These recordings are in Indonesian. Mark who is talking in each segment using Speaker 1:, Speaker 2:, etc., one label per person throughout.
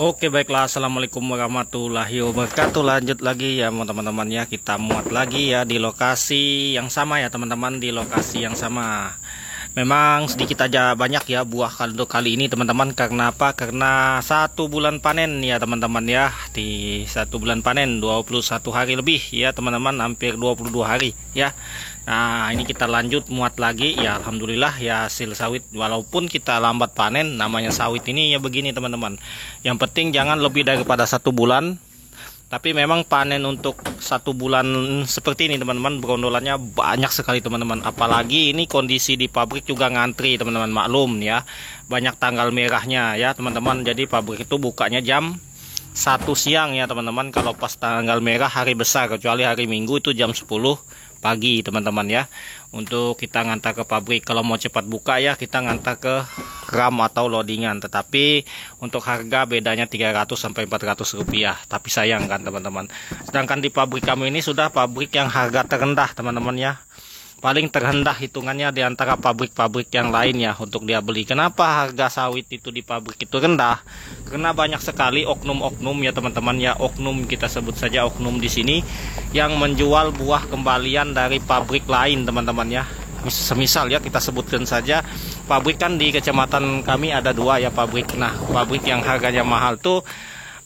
Speaker 1: Oke, baiklah. Assalamualaikum warahmatullahi wabarakatuh. Lanjut lagi ya teman-teman ya, kita muat lagi ya di lokasi yang sama ya teman-teman, di lokasi yang sama. Memang sedikit aja banyak ya buah kaldu kali ini teman-teman. Karena apa? Karena 1 bulan panen ya teman-teman ya. Di 1 bulan panen 21 hari lebih ya teman-teman, hampir 22 hari ya. Nah, ini kita lanjut muat lagi ya. Alhamdulillah ya, hasil sawit walaupun kita lambat panen, namanya sawit ini ya begini teman-teman. Yang penting jangan lebih daripada 1 bulan. Tapi memang panen untuk 1 bulan seperti ini teman-teman, berondolannya banyak sekali teman-teman. Apalagi ini kondisi di pabrik juga ngantri teman-teman, maklum ya. Banyak tanggal merahnya ya teman-teman. Jadi pabrik itu bukanya jam 1 siang ya teman-teman. Kalau pas tanggal merah hari besar, kecuali hari Minggu itu jam 10 pagi teman-teman ya. Untuk kita ngantar ke pabrik, kalau mau cepat buka ya kita ngantar ke ram atau loadingan. Tetapi untuk harga bedanya 300 sampai 400 rupiah. Tapi sayang kan teman-teman. Sedangkan di pabrik kami ini sudah pabrik yang harga terendah teman-teman ya. Paling terrendah hitungannya di antara pabrik-pabrik yang lainnya untuk dia beli. Kenapa harga sawit itu di pabrik itu rendah? Karena banyak sekali oknum-oknum ya teman-teman ya, oknum, kita sebut saja oknum di sini, yang menjual buah kembalian dari pabrik lain teman-teman ya. Semisal ya kita sebutkan saja, pabrik kan di kecamatan kami ada 2 ya pabrik. Nah, pabrik yang harganya mahal tuh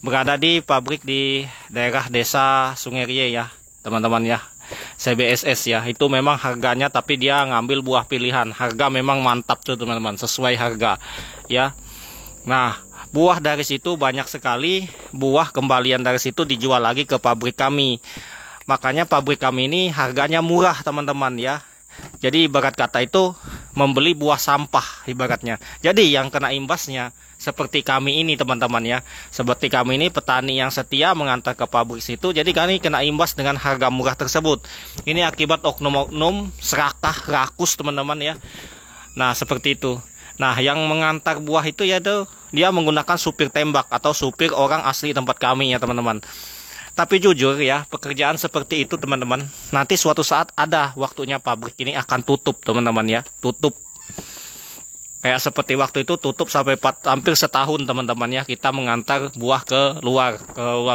Speaker 1: berada di pabrik di daerah desa Sungai Rie ya teman-teman ya. CBSS ya, itu memang harganya, tapi dia ngambil buah pilihan. Harga memang mantap tuh teman-teman, sesuai harga ya. Nah, buah dari situ banyak sekali, buah kembalian dari situ dijual lagi ke pabrik kami. Makanya pabrik kami ini harganya murah teman-teman ya. Jadi ibarat kata itu membeli buah sampah ibaratnya. Jadi yang kena imbasnya seperti kami ini teman-teman ya. Seperti kami ini petani yang setia mengantar ke pabrik situ. Jadi kami kena imbas dengan harga murah tersebut. Ini akibat oknum-oknum serakah rakus teman-teman ya. Nah, seperti itu. Nah, yang mengantar buah itu ya tuh dia menggunakan supir tembak atau supir orang asli tempat kami ya teman-teman. Tapi jujur ya, pekerjaan seperti itu teman-teman, nanti suatu saat ada waktunya pabrik ini akan tutup teman-teman ya, tutup. Kayak seperti waktu itu tutup sampai hampir setahun teman-teman ya, kita mengantar buah ke luar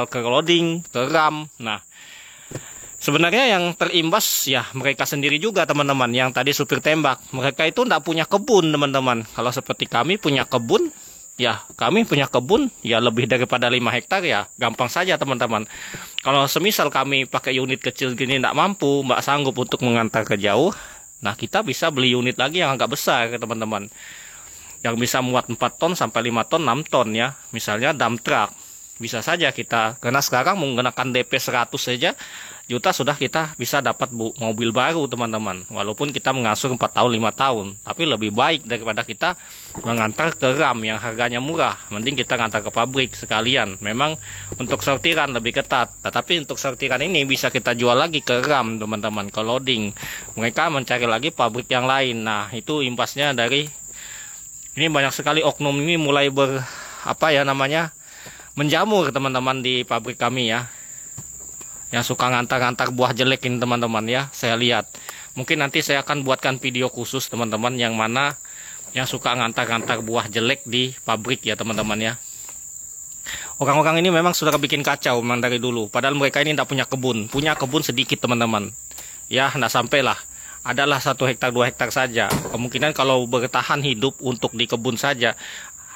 Speaker 1: ke loading, ke ram. Nah, sebenarnya yang terimbas ya mereka sendiri juga teman-teman, yang tadi supir tembak. Mereka itu tidak punya kebun teman-teman. Kalau seperti kami punya kebun, ya, kami punya kebun ya lebih daripada 5 hektar ya, gampang saja teman-teman. Kalau semisal kami pakai unit kecil gini tidak mampu, mbak sanggup untuk mengantar ke jauh, nah kita bisa beli unit lagi yang agak besar teman-teman. Yang bisa muat 4 ton sampai 5 ton, 6 ton ya. Misalnya dump truck. Bisa saja kita, karena sekarang menggunakan DP 100 saja juta sudah kita bisa dapat mobil baru teman-teman. Walaupun kita mengasuh 4 tahun 5 tahun, tapi lebih baik daripada kita mengantar ke ram yang harganya murah. Mending kita ngantar ke pabrik sekalian. Memang untuk sortiran lebih ketat, tetapi untuk sortiran ini bisa kita jual lagi ke ram teman-teman, ke loading. Mereka mencari lagi pabrik yang lain. Nah, itu imbasnya dari ini, banyak sekali oknum ini mulai menjamur teman-teman di pabrik kami ya. Yang suka ngantar-ngantar buah jelek ini teman-teman ya, saya lihat. Mungkin nanti saya akan buatkan video khusus teman-teman yang mana yang suka ngantar-ngantar buah jelek di pabrik ya teman-teman ya. Orang-orang ini memang sudah bikin kacau memang dari dulu. Padahal mereka ini tidak punya kebun sedikit teman-teman. Ya, tidak sampailah. Adalah 1 hektar 2 hektar saja. Kemungkinan kalau bertahan hidup untuk di kebun saja,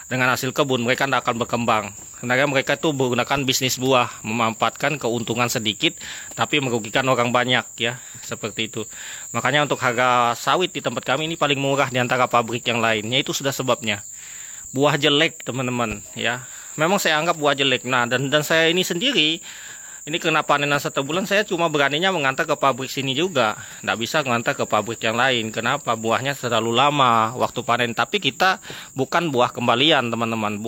Speaker 1: dengan hasil kebun mereka tidak akan berkembang. Karena mereka tuh menggunakan bisnis buah, memanfaatkan keuntungan sedikit tapi merugikan orang banyak ya, seperti itu. Makanya untuk harga sawit di tempat kami ini paling murah di antara pabrik yang lainnya, itu sudah sebabnya. Buah jelek teman-teman ya. Memang saya anggap buah jelek. Nah, dan saya ini sendiri ini kena panenan 1 bulan, saya cuma beraninya mengantar ke pabrik sini juga. Tidak bisa mengantar ke pabrik yang lain. Kenapa? Buahnya terlalu lama waktu panen. Tapi kita bukan buah kembalian teman-teman.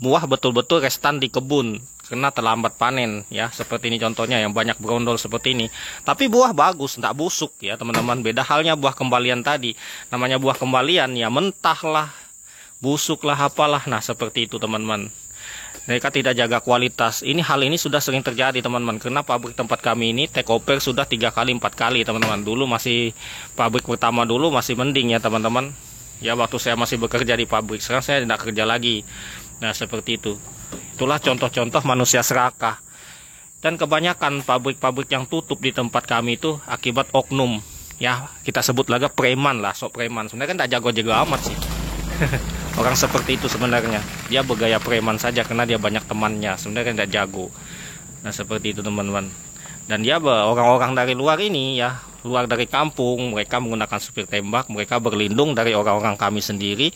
Speaker 1: Buah betul-betul restan di kebun. Karena terlambat panen ya. Seperti ini contohnya yang banyak berondol seperti ini. Tapi buah bagus, tidak busuk ya teman-teman. Beda halnya buah kembalian tadi. Namanya buah kembalian ya mentah lah, busuk lah, apalah. Nah, seperti itu teman-teman. Mereka tidak jaga kualitas. Hal ini sudah sering terjadi teman-teman. Karena pabrik tempat kami ini take over sudah 3 kali 4 kali teman-teman. Dulu masih pabrik pertama dulu masih mending ya teman-teman. Ya, waktu saya masih bekerja di pabrik. Sekarang saya tidak kerja lagi. Nah, seperti itu. Itulah contoh-contoh manusia serakah. Dan kebanyakan pabrik-pabrik yang tutup di tempat kami itu akibat oknum. Ya, kita sebut lagi preman lah, sok preman. Sebenarnya kan tak jago-jago amat sih. Orang seperti itu sebenarnya. Dia bergaya preman saja karena dia banyak temannya. Sebenarnya kan tidak jago. Nah, seperti itu teman-teman. Dan dia orang-orang dari luar ini ya, luar dari kampung, mereka menggunakan supir tembak, mereka berlindung dari orang-orang kami sendiri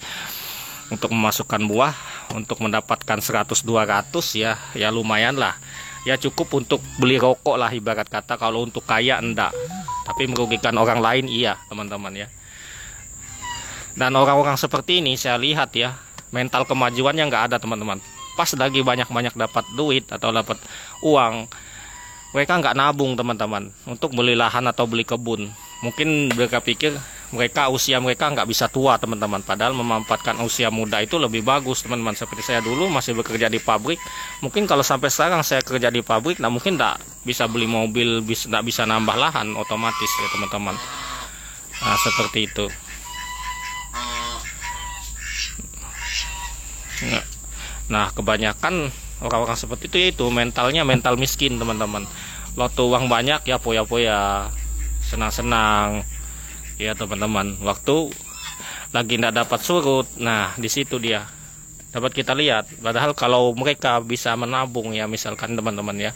Speaker 1: untuk memasukkan buah, untuk mendapatkan 100-200 ya lumayan lah. Ya cukup untuk beli rokok lah ibarat kata, kalau untuk kaya enggak. Tapi merugikan orang lain iya teman-teman ya. Dan orang-orang seperti ini saya lihat ya, mental kemajuannya nggak ada teman-teman. Pas lagi banyak-banyak dapat duit atau dapat uang, mereka nggak nabung teman-teman untuk beli lahan atau beli kebun. Mungkin mereka pikir usia mereka nggak bisa tua teman-teman, padahal memanfaatkan usia muda itu lebih bagus teman-teman. Seperti saya dulu masih bekerja di pabrik, mungkin kalau sampai sekarang saya kerja di pabrik, nah mungkin nggak bisa beli mobil, nggak bisa nambah lahan otomatis ya teman-teman. Nah seperti itu. Nah kebanyakan orang-orang seperti itu yaitu mentalnya mental miskin teman-teman. Waktu uang banyak ya poya-poya, senang-senang ya teman-teman. Waktu lagi tidak dapat surut, nah di situ dia dapat kita lihat. Padahal kalau mereka bisa menabung ya, misalkan teman-teman ya,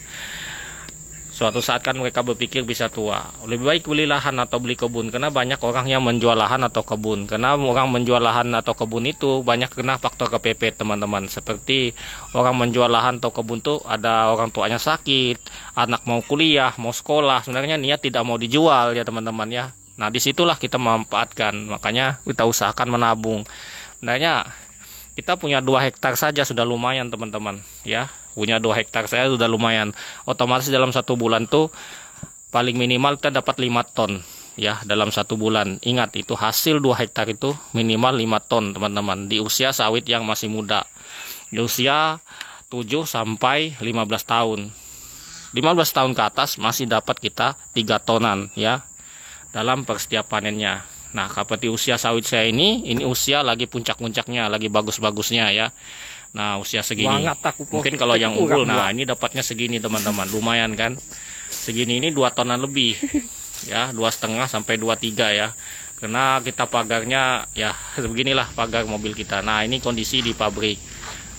Speaker 1: suatu saat kan mereka berpikir bisa tua, lebih baik beli lahan atau beli kebun. Karena banyak orang yang menjual lahan atau kebun. Karena orang menjual lahan atau kebun itu banyak kena faktor kepepet teman-teman. Seperti orang menjual lahan atau kebun tuh ada orang tuanya sakit, anak mau kuliah, mau sekolah, sebenarnya niat tidak mau dijual ya teman-teman ya. Nah disitulah kita memanfaatkan, makanya kita usahakan menabung. Sebenarnya kita punya 2 hektar saja sudah lumayan teman-teman ya. Punya 2 hektar saya sudah lumayan. Otomatis dalam 1 bulan tuh paling minimal kita dapat 5 ton ya dalam 1 bulan. Ingat itu hasil 2 hektar itu minimal 5 ton teman-teman. Di usia sawit yang masih muda, di usia 7 sampai 15 tahun. 15 tahun ke atas masih dapat kita 3 tonan ya dalam per setiap panennya. Nah seperti usia sawit saya ini usia lagi puncak-puncaknya, lagi bagus-bagusnya ya. Nah usia segini mungkin kalau yang unggul, nah ini dapatnya segini teman-teman, lumayan kan. Segini ini 2 tonan lebih ya, 2,5 sampai 2,3 ya. Karena kita pagarnya ya beginilah pagar mobil kita. Nah ini kondisi di pabrik.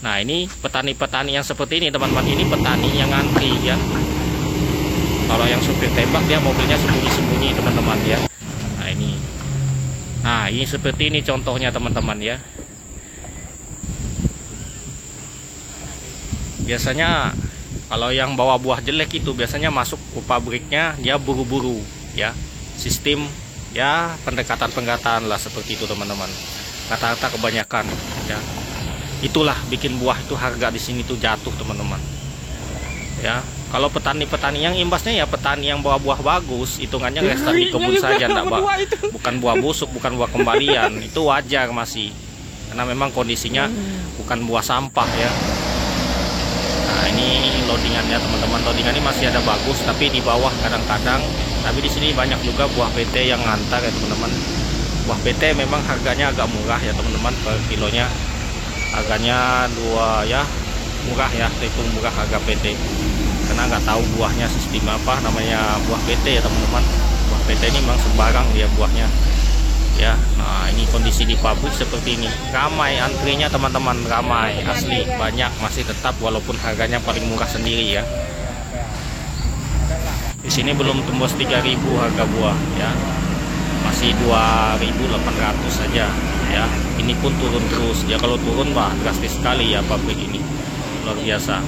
Speaker 1: Nah ini petani-petani yang seperti ini teman-teman, ini petani yang ngantri ya. Kalau yang supir tembak dia mobilnya sembunyi-sembunyi teman-teman ya. Nah ini seperti ini contohnya teman-teman ya. Biasanya kalau yang bawa buah jelek itu biasanya masuk ke pabriknya dia buru-buru ya. Sistem ya pendekatan-pendekatan lah seperti itu teman-teman. Rata-rata kebanyakan ya. Itulah bikin buah itu harga di sini tuh jatuh teman-teman. Ya, kalau petani-petani yang imbasnya ya petani yang bawa buah bagus, hitungannya restar di kebun saja, bukan buah busuk, bukan buah kembalian. Itu wajar masih, karena memang kondisinya bukan buah sampah ya. Nah ini loadingannya teman-teman, loadingan ini masih ada bagus, tapi di bawah kadang-kadang. Tapi di sini banyak juga buah PT yang ngantar ya teman-teman. Buah PT memang harganya agak murah ya teman-teman, per kilonya harganya 2 ya, murah ya, hitung murah harga PT. Karena nggak tahu buahnya sistem apa, namanya buah PT ya teman-teman. Buah PT ini memang sembarang dia buahnya ya. Nah ini kondisi di pabrik seperti ini, ramai antrinya teman-teman, ramai asli, banyak masih tetap walaupun harganya paling murah sendiri ya. Di sini belum tembus 3.000 harga buah ya, masih 2.800 saja ya. Ini pun turun terus ya, kalau turun wah drastis sekali ya pabrik ini, luar biasa.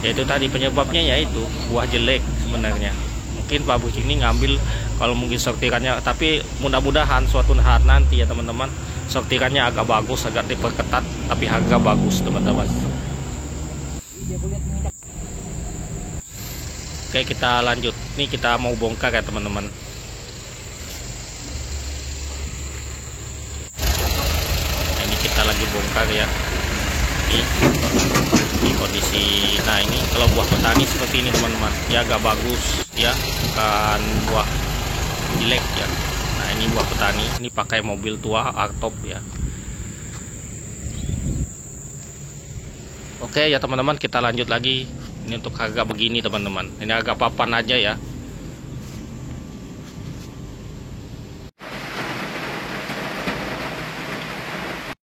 Speaker 1: Yaitu tadi penyebabnya yaitu buah jelek sebenarnya. Mungkin pabrik ini ngambil kalau mungkin sortirannya, tapi mudah-mudahan suatu saat nanti ya teman-teman sortirannya agak bagus, agak diperketat, tapi harga bagus teman-teman. Oke kita lanjut, nih kita mau bongkar ya teman-teman. Nah, ini kita lagi bongkar ya. Ini kondisi. Nah ini kalau buah petani seperti ini teman-teman ya, agak bagus ya, bukan buah jelek ya. Nah ini buah petani, ini pakai mobil tua hardtop ya. Oke ya teman-teman, kita lanjut lagi. Ini untuk agak begini teman-teman. Ini agak papan aja ya.